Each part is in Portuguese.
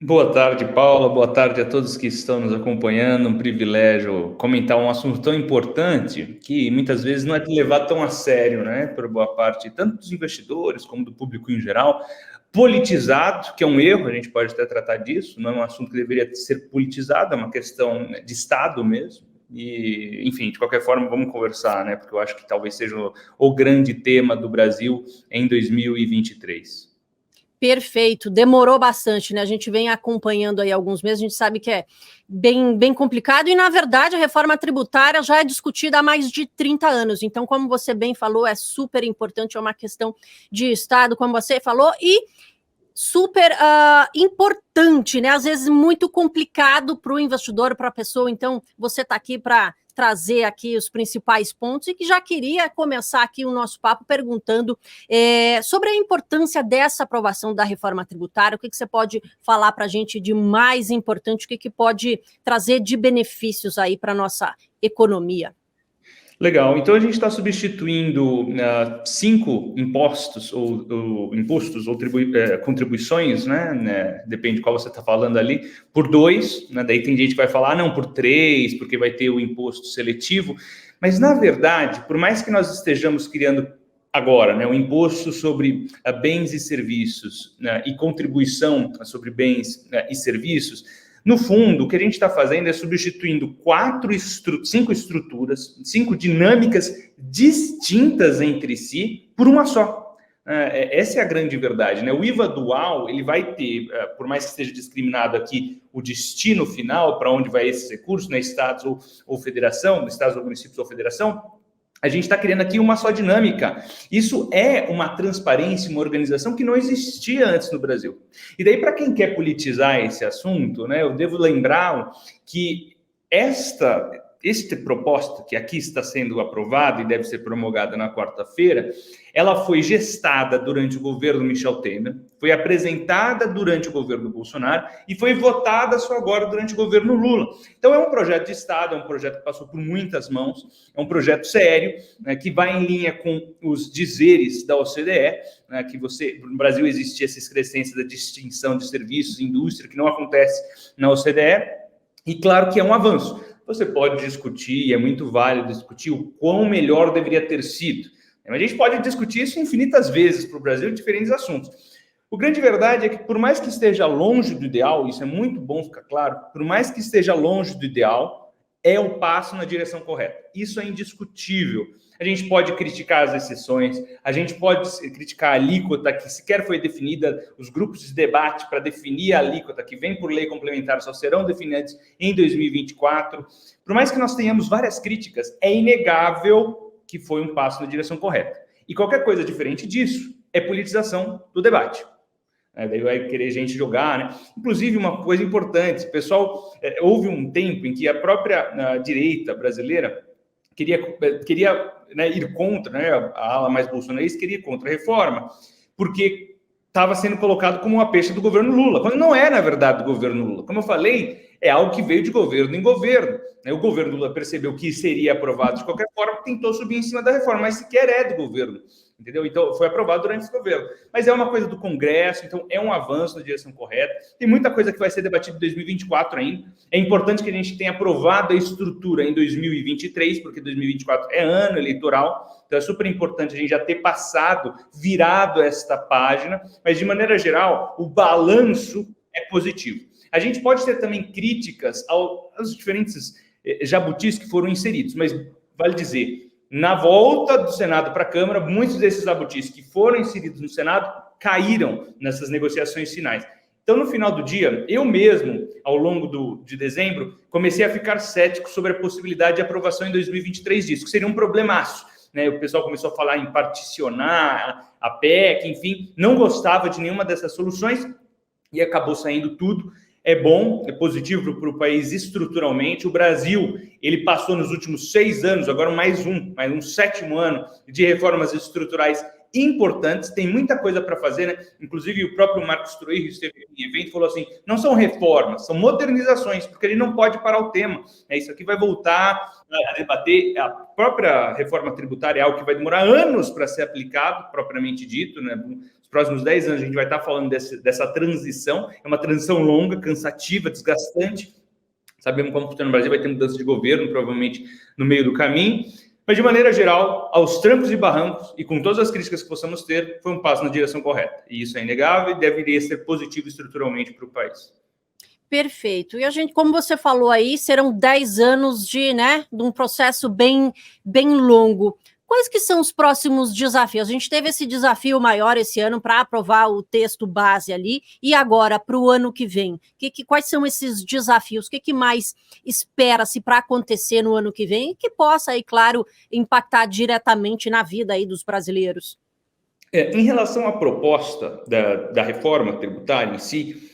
Boa tarde, Paula. Boa tarde a todos que estão nos acompanhando. Um privilégio comentar um assunto tão importante que muitas vezes não é levado tão a sério, né? Por boa parte, tanto dos investidores como do público em geral. Politizado, que é um erro, a gente pode até tratar disso, não é um assunto que deveria ser politizado, é uma questão, né, de Estado mesmo. E, enfim, de qualquer forma, vamos conversar, né? Porque eu acho que talvez seja o grande tema do Brasil em 2023. Perfeito, demorou bastante, né? A gente vem acompanhando aí alguns meses, a gente sabe que é bem complicado, e na verdade a reforma tributária já é discutida há mais de 30 anos. Então, como você bem falou, é super importante, é uma questão de Estado, como você falou, e super importante, né? Às vezes muito complicado para o investidor, para a pessoa. Então, você está aqui para trazer aqui os principais pontos e que já queria começar aqui o nosso papo perguntando sobre a importância dessa aprovação da reforma tributária. O que você pode falar para a gente de mais importante, o que pode trazer de benefícios aí para a nossa economia? Legal, então a gente está substituindo 5 impostos ou impostos ou contribuições, né? Depende de qual você está falando ali, por 2, né? Daí tem gente que vai falar, não, por 3, porque vai ter o imposto seletivo, mas na verdade, por mais que nós estejamos criando agora, né, o imposto sobre bens e serviços, né, e contribuição sobre bens e serviços, no fundo, o que a gente está fazendo é substituindo 5 estruturas, 5 dinâmicas distintas entre si por uma só. Essa é a grande verdade, né? O IVA dual, ele vai ter, por mais que esteja discriminado aqui o destino final, para onde vai esses recursos, né? Estados ou federação, estados ou municípios ou federação, a gente está criando aqui uma só dinâmica. Isso é uma transparência, uma organização que não existia antes no Brasil. E daí, para quem quer politizar esse assunto, né, eu devo lembrar que esta proposta que aqui está sendo aprovada e deve ser promulgada na quarta-feira, ela foi gestada durante o governo Michel Temer, foi apresentada durante o governo Bolsonaro e foi votada só agora durante o governo Lula. Então é um projeto de Estado, é um projeto que passou por muitas mãos, é um projeto sério, né, que vai em linha com os dizeres da OCDE, né, que no Brasil existe essa excrescência da distinção de serviços e indústria, que não acontece na OCDE, e claro que é um avanço. Você pode discutir, é muito válido discutir o quão melhor deveria ter sido. A gente pode discutir isso infinitas vezes para o Brasil, diferentes assuntos. O grande verdade é que, por mais que esteja longe do ideal, isso é muito bom ficar claro, por mais que esteja longe do ideal, é um passo na direção correta. Isso é indiscutível. A gente pode criticar as exceções, a gente pode criticar a alíquota que sequer foi definida, os grupos de debate para definir a alíquota que vem por lei complementar só serão definidos em 2024. Por mais que nós tenhamos várias críticas, é inegável que foi um passo na direção correta. E qualquer coisa diferente disso é politização do debate. Daí vai querer gente jogar, né? Inclusive, uma coisa importante, pessoal, houve um tempo em que a própria direita brasileira queria né, ir contra, né, a ala mais bolsonarista queria ir contra a reforma, porque estava sendo colocado como uma pecha do governo Lula, quando não é, na verdade, do governo Lula. Como eu falei, é algo que veio de governo em governo. Né? O governo Lula percebeu que seria aprovado de qualquer forma, tentou subir em cima da reforma, mas sequer é do governo. Entendeu? Então, foi aprovado durante esse governo. Mas é uma coisa do Congresso, então é um avanço na direção correta. Tem muita coisa que vai ser debatida em 2024 ainda. É importante que a gente tenha aprovado a estrutura em 2023, porque 2024 é ano eleitoral. Então, é super importante a gente já ter passado, virado esta página. Mas, de maneira geral, o balanço é positivo. A gente pode ter também críticas aos diferentes jabutis que foram inseridos, mas vale dizer, na volta do Senado para a Câmara, muitos desses jabutis que foram inseridos no Senado caíram nessas negociações finais. Então, no final do dia, eu mesmo, ao longo de dezembro, comecei a ficar cético sobre a possibilidade de aprovação em 2023 disso, que seria um problemaço. Né? O pessoal começou a falar em particionar a PEC, enfim, não gostava de nenhuma dessas soluções e acabou saindo tudo. É bom, é positivo para o país estruturalmente. O Brasil, ele passou nos últimos 6 anos, agora mais um 7º ano de reformas estruturais importantes, tem muita coisa para fazer, né? Inclusive o próprio Marcos Troillo esteve em evento e falou assim, não são reformas, são modernizações, porque ele não pode parar o tema. Isso aqui vai voltar a debater, a própria reforma tributária é algo que vai demorar anos para ser aplicado, propriamente dito, né? Os próximos 10 anos a gente vai estar falando dessa transição, é uma transição longa, cansativa, desgastante. Sabemos como funciona no Brasil, vai ter mudança de governo, provavelmente no meio do caminho. Mas, de maneira geral, aos trancos e barrancos, e com todas as críticas que possamos ter, foi um passo na direção correta. E isso é inegável e deveria ser positivo estruturalmente para o país. Perfeito. E a gente, como você falou aí, serão 10 anos de um processo bem longo. Quais que são os próximos desafios? A gente teve esse desafio maior esse ano para aprovar o texto base ali, e agora, para o ano que vem? Quais são esses desafios? O que mais espera-se para acontecer no ano que vem e que possa, aí, claro, impactar diretamente na vida aí dos brasileiros? Em relação à proposta da reforma tributária em si,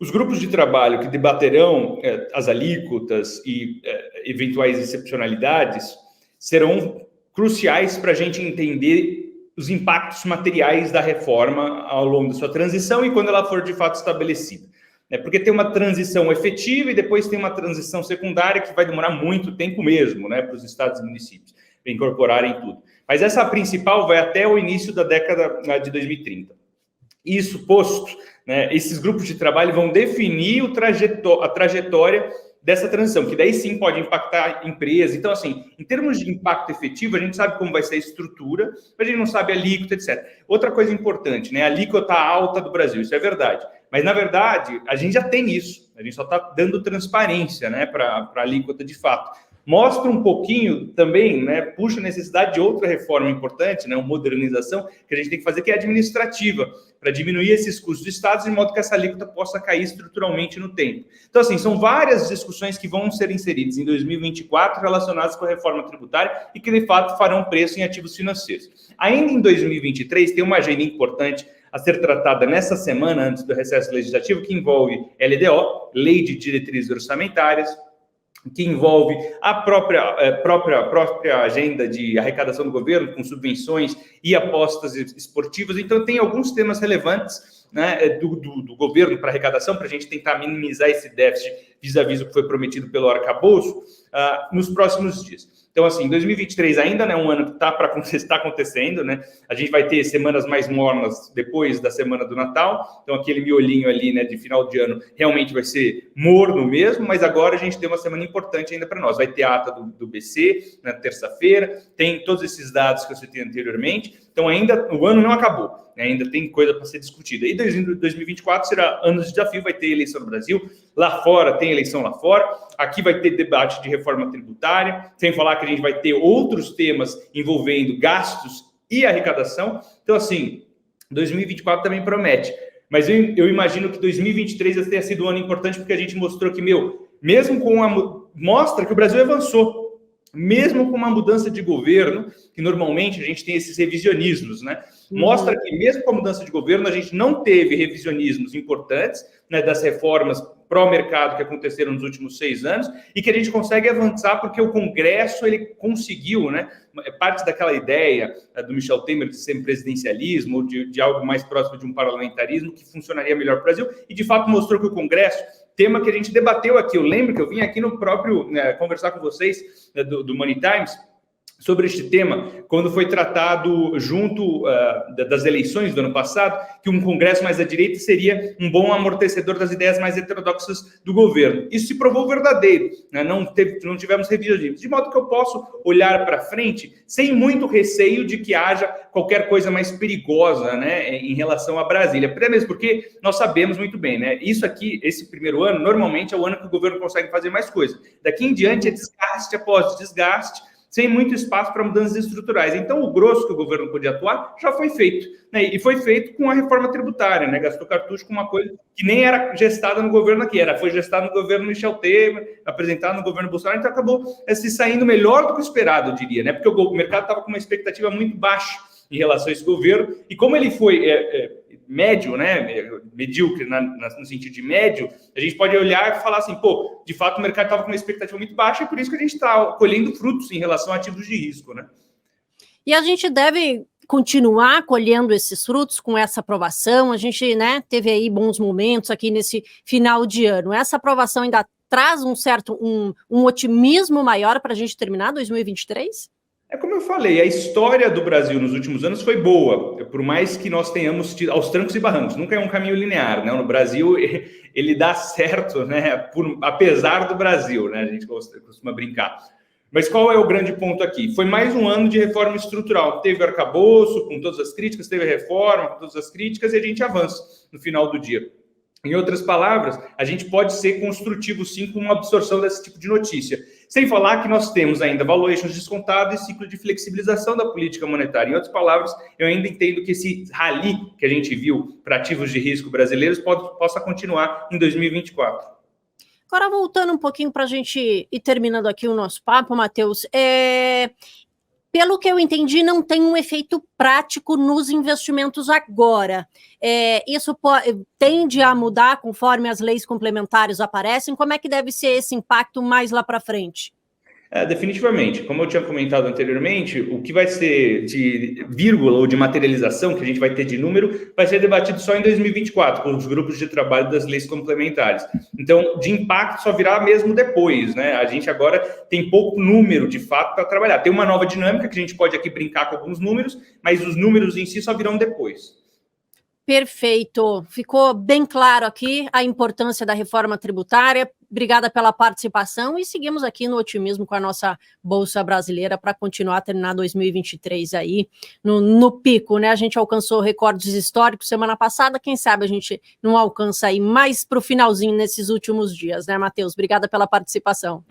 os grupos de trabalho que debaterão as alíquotas e eventuais excepcionalidades serão cruciais para a gente entender os impactos materiais da reforma ao longo da sua transição e quando ela for de fato estabelecida. Porque tem uma transição efetiva e depois tem uma transição secundária que vai demorar muito tempo mesmo, para os estados e municípios para incorporarem tudo. Mas essa principal vai até o início da década de 2030. Isso posto, esses grupos de trabalho vão definir a trajetória dessa transição, que daí sim pode impactar a empresa. Então, assim, em termos de impacto efetivo, a gente sabe como vai ser a estrutura, mas a gente não sabe a alíquota, etc. Outra coisa importante, a alíquota alta do Brasil, isso é verdade. Mas, na verdade, a gente já tem isso. A gente só está dando transparência para a alíquota de fato. Mostra um pouquinho também, puxa a necessidade de outra reforma importante, uma modernização que a gente tem que fazer, que é administrativa, para diminuir esses custos dos estados, de modo que essa alíquota possa cair estruturalmente no tempo. Então, assim, são várias discussões que vão ser inseridas em 2024 relacionadas com a reforma tributária e que, de fato, farão preço em ativos financeiros. Ainda em 2023, tem uma agenda importante a ser tratada nessa semana, antes do recesso legislativo, que envolve LDO, Lei de Diretrizes Orçamentárias, que envolve a própria agenda de arrecadação do governo, com subvenções e apostas esportivas. Então, tem alguns temas relevantes do governo para arrecadação, para a gente tentar minimizar esse déficit vis-à-vis o que foi prometido pelo arcabouço nos próximos dias. Então, assim, 2023 ainda não é um ano que está acontecendo, A gente vai ter semanas mais mornas depois da semana do Natal, então aquele miolinho ali, de final de ano, realmente vai ser morno mesmo, mas agora a gente tem uma semana importante ainda para nós. Vai ter a ata do BC na terça-feira, tem todos esses dados que eu citei anteriormente, então ainda o ano não acabou. Ainda tem coisa para ser discutida. E 2024 será ano de desafio, vai ter eleição no Brasil, lá fora tem eleição lá fora, aqui vai ter debate de reforma tributária, sem falar que a gente vai ter outros temas envolvendo gastos e arrecadação. Então, assim, 2024 também promete. Mas eu imagino que 2023 tenha sido um ano importante porque a gente mostrou que, mesmo com mostra que o Brasil avançou. Mesmo com uma mudança de governo, que normalmente a gente tem esses revisionismos, Mostra que mesmo com a mudança de governo, a gente não teve revisionismos importantes, das reformas pró-mercado que aconteceram nos últimos 6 anos, e que a gente consegue avançar porque o Congresso, ele conseguiu, parte daquela ideia do Michel Temer de ser presidencialismo, ou de algo mais próximo de um parlamentarismo que funcionaria melhor para o Brasil, e de fato mostrou que o Congresso, tema que a gente debateu aqui, eu lembro que eu vim aqui no próprio, conversar com vocês do Money Times, sobre este tema, quando foi tratado junto das eleições do ano passado, que um Congresso mais à direita seria um bom amortecedor das ideias mais heterodoxas do governo. Isso se provou verdadeiro, não tivemos revisionismo. De modo que eu posso olhar para frente sem muito receio de que haja qualquer coisa mais perigosa, em relação a Brasília. Até mesmo porque nós sabemos muito bem, isso aqui, esse primeiro ano, normalmente é o ano que o governo consegue fazer mais coisa. Daqui em diante é desgaste após desgaste, sem muito espaço para mudanças estruturais. Então, o grosso que o governo podia atuar já foi feito. E foi feito com a reforma tributária, gastou cartucho com uma coisa que nem era gestada no governo aqui, foi gestada no governo Michel Temer, apresentada no governo Bolsonaro, então acabou se saindo melhor do que o esperado, eu diria, porque o mercado estava com uma expectativa muito baixa em relação a esse governo, e como ele foi médio, medíocre no sentido de médio, a gente pode olhar e falar assim, de fato o mercado estava com uma expectativa muito baixa, e por isso que a gente está colhendo frutos em relação a ativos de risco, E a gente deve continuar colhendo esses frutos com essa aprovação. A gente, teve aí bons momentos aqui nesse final de ano. Essa aprovação ainda traz um otimismo maior para a gente terminar 2023? É como eu falei, a história do Brasil nos últimos anos foi boa, por mais que nós tenhamos tido aos trancos e barrancos, nunca é um caminho linear, né? No Brasil, ele dá certo, né? Apesar do Brasil, né? A gente costuma brincar. Mas qual é o grande ponto aqui? Foi mais um ano de reforma estrutural. Teve o arcabouço, com todas as críticas, teve a reforma, com todas as críticas, e a gente avança no final do dia. Em outras palavras, a gente pode ser construtivo, sim, com uma absorção desse tipo de notícia. Sem falar que nós temos ainda valuations descontados e ciclo de flexibilização da política monetária. Em outras palavras, eu ainda entendo que esse rally que a gente viu para ativos de risco brasileiros possa continuar em 2024. Agora, voltando um pouquinho para a gente ir terminando aqui o nosso papo, Matheus, pelo que eu entendi, não tem um efeito prático nos investimentos agora. Isso tende a mudar conforme as leis complementares aparecem? Como é que deve ser esse impacto mais lá para frente? Definitivamente. Como eu tinha comentado anteriormente, o que vai ser de vírgula ou de materialização, que a gente vai ter de número, vai ser debatido só em 2024, com os grupos de trabalho das leis complementares. Então, de impacto só virá mesmo depois, né? A gente agora tem pouco número, de fato, para trabalhar. Tem uma nova dinâmica que a gente pode aqui brincar com alguns números, mas os números em si só virão depois. Perfeito. Ficou bem claro aqui a importância da reforma tributária. Obrigada pela participação e seguimos aqui no otimismo com a nossa Bolsa Brasileira para continuar a terminar 2023 aí no pico, né? A gente alcançou recordes históricos semana passada, quem sabe a gente não alcança aí mais para o finalzinho nesses últimos dias, né, Matheus? Obrigada pela participação.